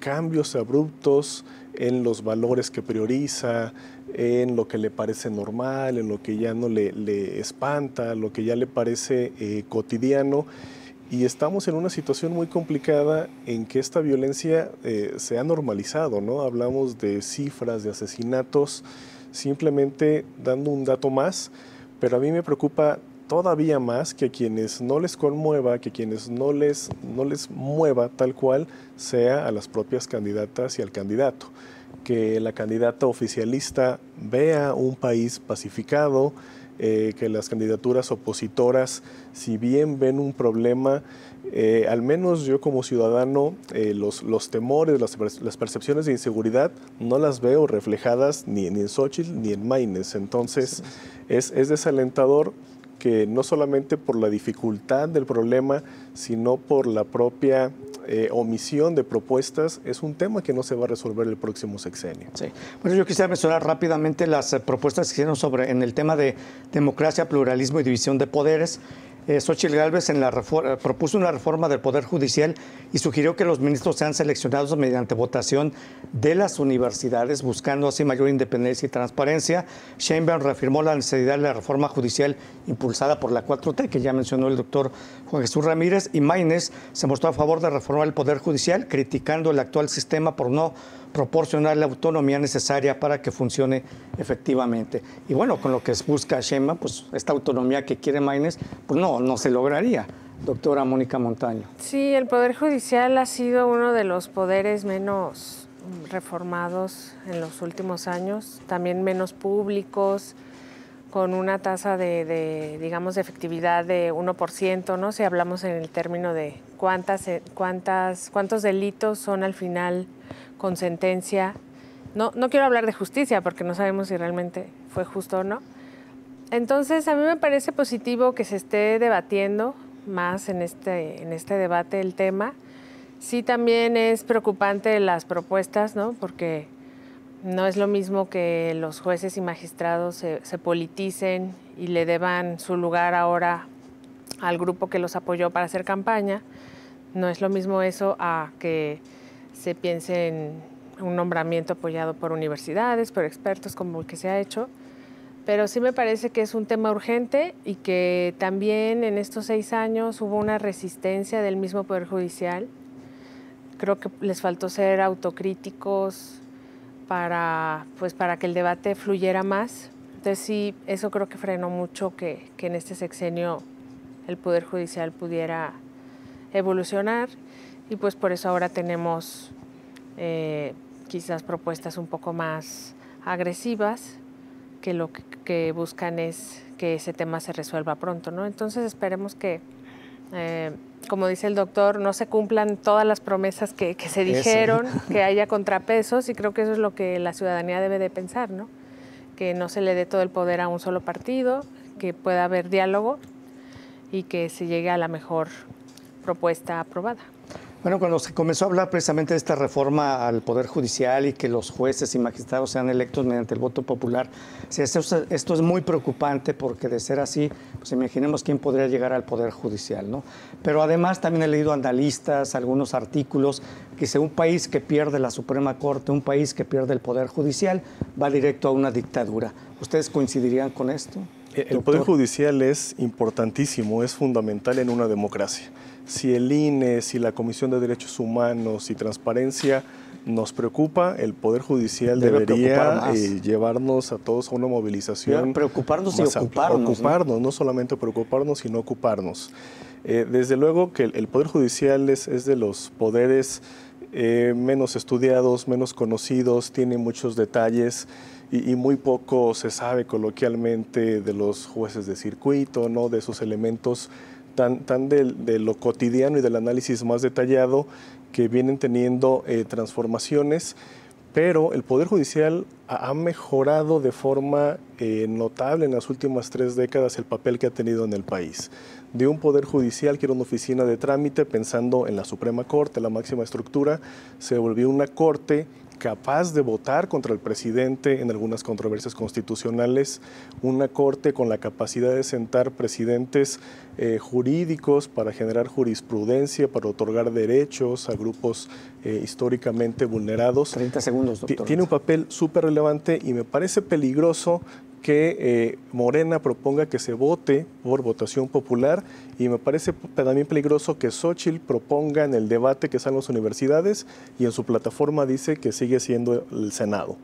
cambios abruptos en los valores que prioriza, en lo que le parece normal, en lo que ya no le espanta, lo que ya le parece cotidiano. Y estamos en una situación muy complicada en que esta violencia se ha normalizado, ¿no? Hablamos de cifras de asesinatos, simplemente dando un dato más, pero a mí me preocupa todavía más que a quienes no les conmueva, que quienes no les mueva tal cual, sea a las propias candidatas y al candidato. Que la candidata oficialista vea un país pacificado, que las candidaturas opositoras, si bien ven un problema, al menos yo como ciudadano, los temores, las percepciones de inseguridad no las veo reflejadas ni en Xóchitl ni en Maínez. Entonces es desalentador que no solamente por la dificultad del problema, sino por la propia omisión de propuestas, es un tema que no se va a resolver el próximo sexenio. Sí. Bueno, yo quisiera mencionar rápidamente las propuestas que hicieron en el tema de democracia, pluralismo y división de poderes. Xóchitl Gálvez propuso una reforma del Poder Judicial y sugirió que los ministros sean seleccionados mediante votación de las universidades, buscando así mayor independencia y transparencia. Sheinbaum reafirmó la necesidad de la reforma judicial impulsada por la 4T, que ya mencionó el doctor Juan Jesús Ramírez, y Maínez se mostró a favor de reformar el Poder Judicial, criticando el actual sistema por no proporcionar la autonomía necesaria para que funcione efectivamente. Y bueno, con lo que busca Sheinbaum, pues esta autonomía que quiere Maínez, pues no se lograría. Doctora Mónica Montaño. Sí, el Poder Judicial ha sido uno de los poderes menos reformados en los últimos años, también menos públicos, con una tasa digamos, de efectividad de 1%, ¿no? Si hablamos en el término de cuántos delitos son al final con sentencia. No quiero hablar de justicia porque no sabemos si realmente fue justo o no. Entonces, a mí me parece positivo que se esté debatiendo más en este debate el tema. Sí, también es preocupante las propuestas, ¿no? Porque no es lo mismo que los jueces y magistrados se politicen y le deban su lugar ahora al grupo que los apoyó para hacer campaña. No es lo mismo eso a que se piense en un nombramiento apoyado por universidades, por expertos, como el que se ha hecho. Pero sí me parece que es un tema urgente y que también en estos 6 años hubo una resistencia del mismo Poder Judicial. Creo que les faltó ser autocríticos para que el debate fluyera más. Entonces sí, eso creo que frenó mucho que en este sexenio el Poder Judicial pudiera evolucionar, y pues por eso ahora tenemos quizás propuestas un poco más agresivas, que lo que buscan es que ese tema se resuelva pronto, ¿no? Entonces esperemos que, como dice el doctor, no se cumplan todas las promesas que se dijeron, que haya contrapesos, y creo que eso es lo que la ciudadanía debe de pensar, ¿no? Que no se le dé todo el poder a un solo partido, que pueda haber diálogo y que se llegue a la mejor propuesta aprobada. Bueno, cuando se comenzó a hablar precisamente de esta reforma al Poder Judicial y que los jueces y magistrados sean electos mediante el voto popular, esto es muy preocupante porque de ser así, pues imaginemos quién podría llegar al Poder Judicial, ¿no? Pero además también he leído analistas, algunos artículos, que si un país que pierde la Suprema Corte, un país que pierde el Poder Judicial, va directo a una dictadura. ¿Ustedes coincidirían con esto? El Poder Judicial es importantísimo, es fundamental en una democracia. Si el INE, si la Comisión de Derechos Humanos y Transparencia nos preocupa, el Poder Judicial debería llevarnos a todos a una movilización. Preocuparnos y ocuparnos. Ocuparnos, ¿no? Solamente preocuparnos, sino ocuparnos. Desde luego que el Poder Judicial es de los poderes menos estudiados, menos conocidos, tiene muchos detalles y muy poco se sabe coloquialmente de los jueces de circuito, ¿no? De esos elementos tan de lo cotidiano y del análisis más detallado que vienen teniendo transformaciones, pero el Poder Judicial ha mejorado de forma notable en las últimas 3 décadas el papel que ha tenido en el país. De un Poder Judicial que era una oficina de trámite pensando en la Suprema Corte, la máxima estructura, se volvió una corte capaz de votar contra el presidente en algunas controversias constitucionales, una corte con la capacidad de sentar presidentes jurídicos para generar jurisprudencia, para otorgar derechos a grupos históricamente vulnerados. 30 segundos, doctor. Tiene un papel súper relevante y me parece peligroso que Morena proponga que se vote por votación popular, y me parece también peligroso que Xóchitl proponga en el debate que sean las universidades y en su plataforma dice que sigue siendo el Senado.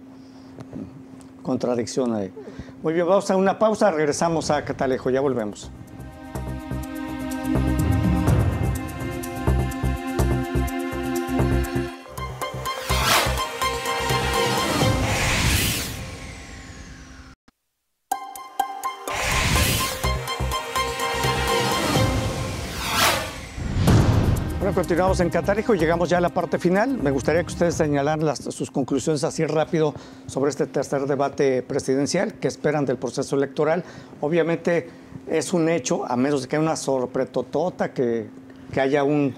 Contradicción ahí. Muy bien, vamos a una pausa, regresamos a Catalejo, ya volvemos. Continuamos en Catalejo y llegamos ya a la parte final. Me gustaría que ustedes señalaran sus conclusiones así rápido sobre este tercer debate presidencial. ¿Qué esperan del proceso electoral? Obviamente es un hecho, a menos de que haya una sorpretotota, que haya un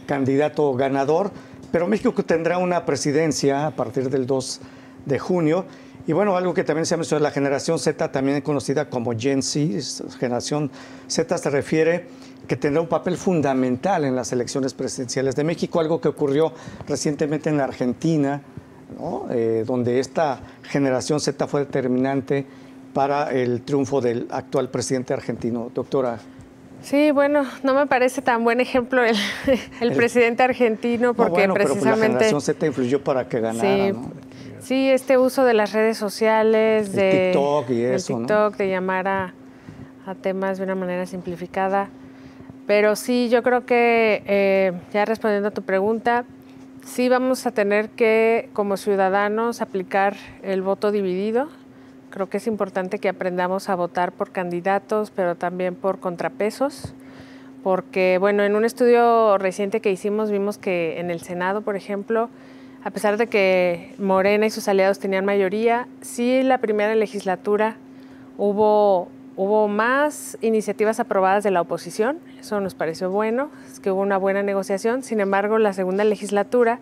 candidato ganador, pero México tendrá una presidencia a partir del 2 de junio. Y bueno, algo que también se ha mencionado, la generación Z, también conocida como Gen Z, generación Z, se refiere que tendrá un papel fundamental en las elecciones presidenciales de México, algo que ocurrió recientemente en la Argentina, ¿no? Donde esta generación Z fue determinante para el triunfo del actual presidente argentino. Doctora. Sí, bueno, no me parece tan buen ejemplo el presidente argentino, porque no, bueno, precisamente... Pero la generación Z influyó para que ganara, sí, ¿no? Sí, este uso de las redes sociales, de TikTok y eso, TikTok, ¿no? De llamar a temas de una manera simplificada. Pero sí, yo creo que, ya respondiendo a tu pregunta, sí vamos a tener que, como ciudadanos, aplicar el voto dividido. Creo que es importante que aprendamos a votar por candidatos, pero también por contrapesos, porque, bueno, en un estudio reciente que hicimos vimos que en el Senado, por ejemplo, a pesar de que Morena y sus aliados tenían mayoría, sí en la primera legislatura hubo más iniciativas aprobadas de la oposición. Eso nos pareció bueno, es que hubo una buena negociación. Sin embargo, la segunda legislatura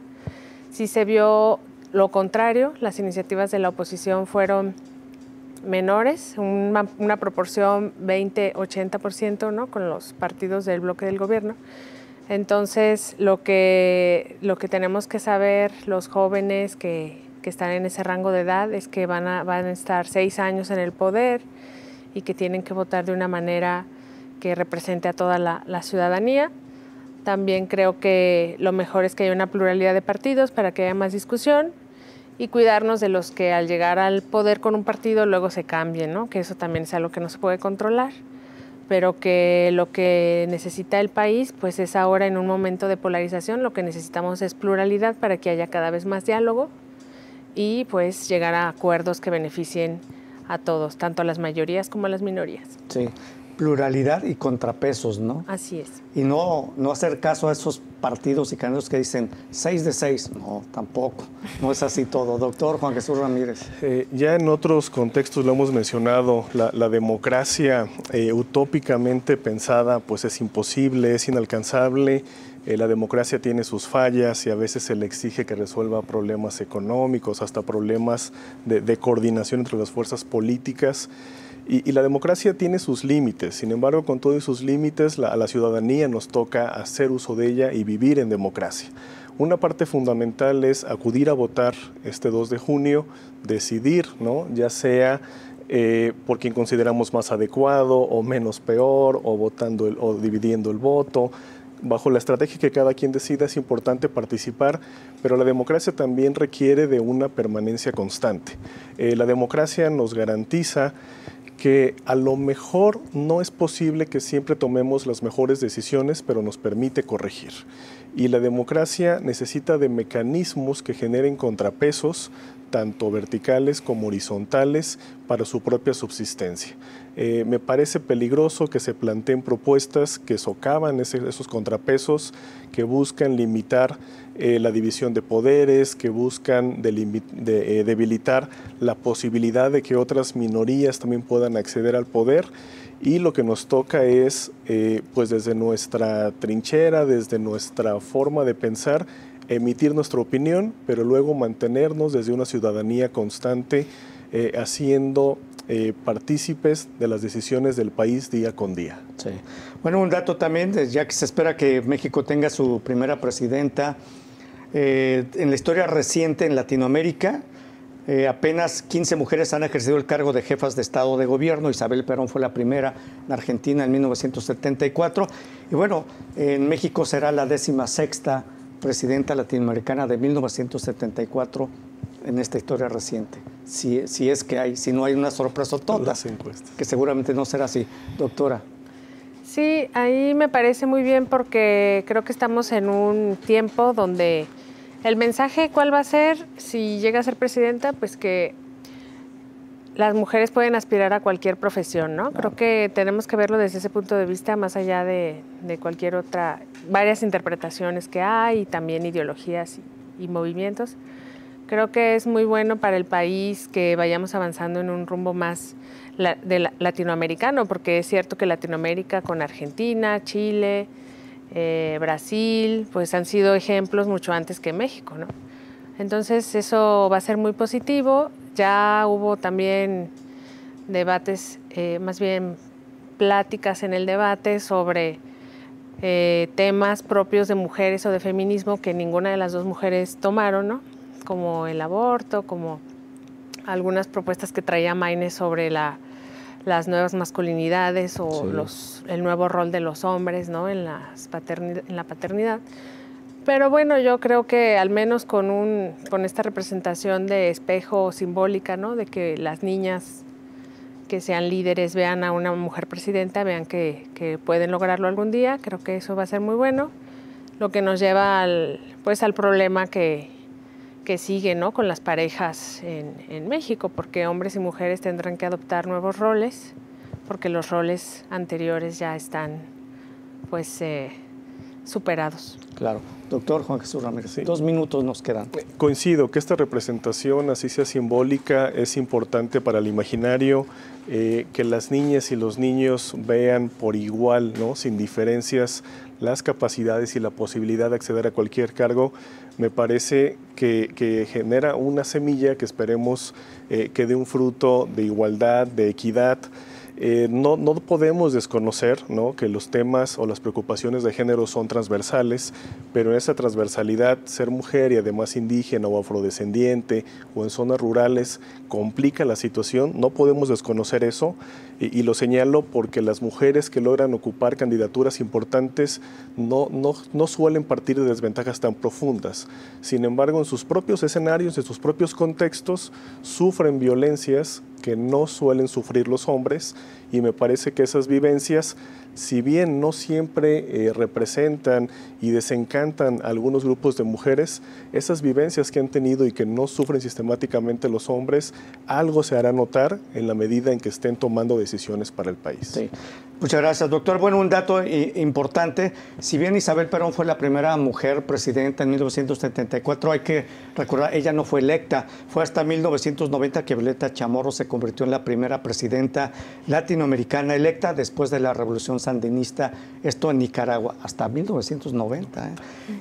sí se vio lo contrario. Las iniciativas de la oposición fueron menores, una proporción 20-80%, ¿no? Con los partidos del bloque del gobierno. Entonces, lo que tenemos que saber los jóvenes que están en ese rango de edad es que van a estar 6 años en el poder y que tienen que votar de una manera que represente a toda la ciudadanía. También creo que lo mejor es que haya una pluralidad de partidos para que haya más discusión y cuidarnos de los que al llegar al poder con un partido luego se cambien, ¿no? Que eso también es algo que no se puede controlar, pero que lo que necesita el país pues es ahora, en un momento de polarización, lo que necesitamos es pluralidad para que haya cada vez más diálogo y pues llegar a acuerdos que beneficien a todos, tanto a las mayorías como a las minorías. Sí, pluralidad y contrapesos, ¿no? Así es. Y no hacer caso a esos partidos y candidatos que dicen 6 de 6. No, tampoco. No es así todo. Doctor Juan Jesús Ramírez. Ya en otros contextos lo hemos mencionado, la democracia utópicamente pensada pues es imposible, es inalcanzable. La democracia tiene sus fallas y a veces se le exige que resuelva problemas económicos, hasta problemas de coordinación entre las fuerzas políticas. Y la democracia tiene sus límites, sin embargo, con todos sus límites, a la ciudadanía nos toca hacer uso de ella y vivir en democracia. Una parte fundamental es acudir a votar este 2 de junio, decidir, ¿no? Ya sea por quien consideramos más adecuado o menos peor, o votando o dividiendo el voto. Bajo la estrategia que cada quien decida es importante participar, pero la democracia también requiere de una permanencia constante. La democracia nos garantiza que a lo mejor no es posible que siempre tomemos las mejores decisiones, pero nos permite corregir. Y la democracia necesita de mecanismos que generen contrapesos, tanto verticales como horizontales, para su propia subsistencia. Me parece peligroso que se planteen propuestas que socavan esos contrapesos, que buscan limitar la división de poderes, que buscan debilitar la posibilidad de que otras minorías también puedan acceder al poder. Y lo que nos toca es, pues desde nuestra trinchera, desde nuestra forma de pensar, emitir nuestra opinión, pero luego mantenernos desde una ciudadanía constante, haciendo partícipes de las decisiones del país día con día. Sí. Bueno, un dato también, ya que se espera que México tenga su primera presidenta, en la historia reciente en Latinoamérica, apenas 15 mujeres han ejercido el cargo de jefas de Estado de Gobierno. Isabel Perón fue la primera en Argentina en 1974. Y bueno, en México será la 16ª presidenta latinoamericana de 1974 en esta historia reciente. Si es que hay, si no hay una sorpresa toda, que seguramente no será así. Doctora. Sí, ahí me parece muy bien porque creo que estamos en un tiempo donde el mensaje, ¿cuál va a ser? Si llega a ser presidenta, pues que las mujeres pueden aspirar a cualquier profesión, ¿no? Claro. Creo que tenemos que verlo desde ese punto de vista, más allá de cualquier otra, varias interpretaciones que hay y también ideologías y movimientos. Creo que es muy bueno para el país que vayamos avanzando en un rumbo más latinoamericano, porque es cierto que Latinoamérica con Argentina, Chile, Brasil, pues han sido ejemplos mucho antes que México, ¿no? Entonces eso va a ser muy positivo. Ya hubo también debates, más bien pláticas en el debate sobre temas propios de mujeres o de feminismo que ninguna de las dos mujeres tomaron, ¿no? Como el aborto, como algunas propuestas que traía Maynes sobre las nuevas masculinidades o sí, el nuevo rol de los hombres, ¿no? en la paternidad. Pero bueno, yo creo que al menos con esta representación de espejo simbólica, ¿no? De que las niñas que sean líderes vean a una mujer presidenta, vean que pueden lograrlo algún día, creo que eso va a ser muy bueno. Lo que nos lleva al problema que sigue, ¿no? Con las parejas en México, porque hombres y mujeres tendrán que adoptar nuevos roles, porque los roles anteriores ya están pues superados. Claro. Doctor Juan Jesús Ramírez, sí. 2 minutos nos quedan. Coincido que esta representación, así sea simbólica, es importante para el imaginario, que las niñas y los niños vean por igual, ¿no? Sin diferencias, las capacidades y la posibilidad de acceder a cualquier cargo. Me parece que genera una semilla que esperemos que dé un fruto de igualdad, de equidad. No podemos desconocer, ¿no? que los temas o las preocupaciones de género son transversales, pero en esa transversalidad, ser mujer y además indígena o afrodescendiente o en zonas rurales complica la situación. No podemos desconocer eso y lo señalo porque las mujeres que logran ocupar candidaturas importantes no suelen partir de desventajas tan profundas. Sin embargo, en sus propios escenarios, en sus propios contextos, sufren violencias que no suelen sufrir los hombres, y me parece que esas vivencias si bien no siempre representan y desencantan a algunos grupos de mujeres, esas vivencias que han tenido y que no sufren sistemáticamente los hombres, algo se hará notar en la medida en que estén tomando decisiones para el país. Sí. Muchas gracias, doctor. Bueno, un dato importante, si bien Isabel Perón fue la primera mujer presidenta en 1974, hay que recordar, ella no fue electa, fue hasta 1990 que Violeta Chamorro se convirtió en la primera presidenta latinoamericana electa después de la Revolución Sandinista, esto en Nicaragua, hasta 1990.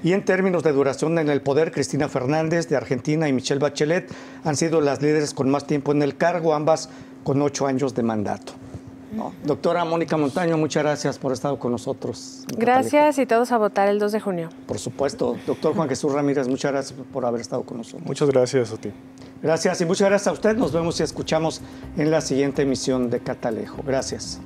Y en términos de duración en el poder, Cristina Fernández de Argentina y Michelle Bachelet han sido las líderes con más tiempo en el cargo, ambas con 8 años de mandato. No. Doctora Mónica Montaño, muchas gracias por estar con nosotros. Gracias y todos a votar el 2 de junio. Por supuesto. Doctor Juan Jesús Ramírez, muchas gracias por haber estado con nosotros. Muchas gracias a ti. Gracias y muchas gracias a usted. Nos vemos y escuchamos en la siguiente emisión de Catalejo. Gracias.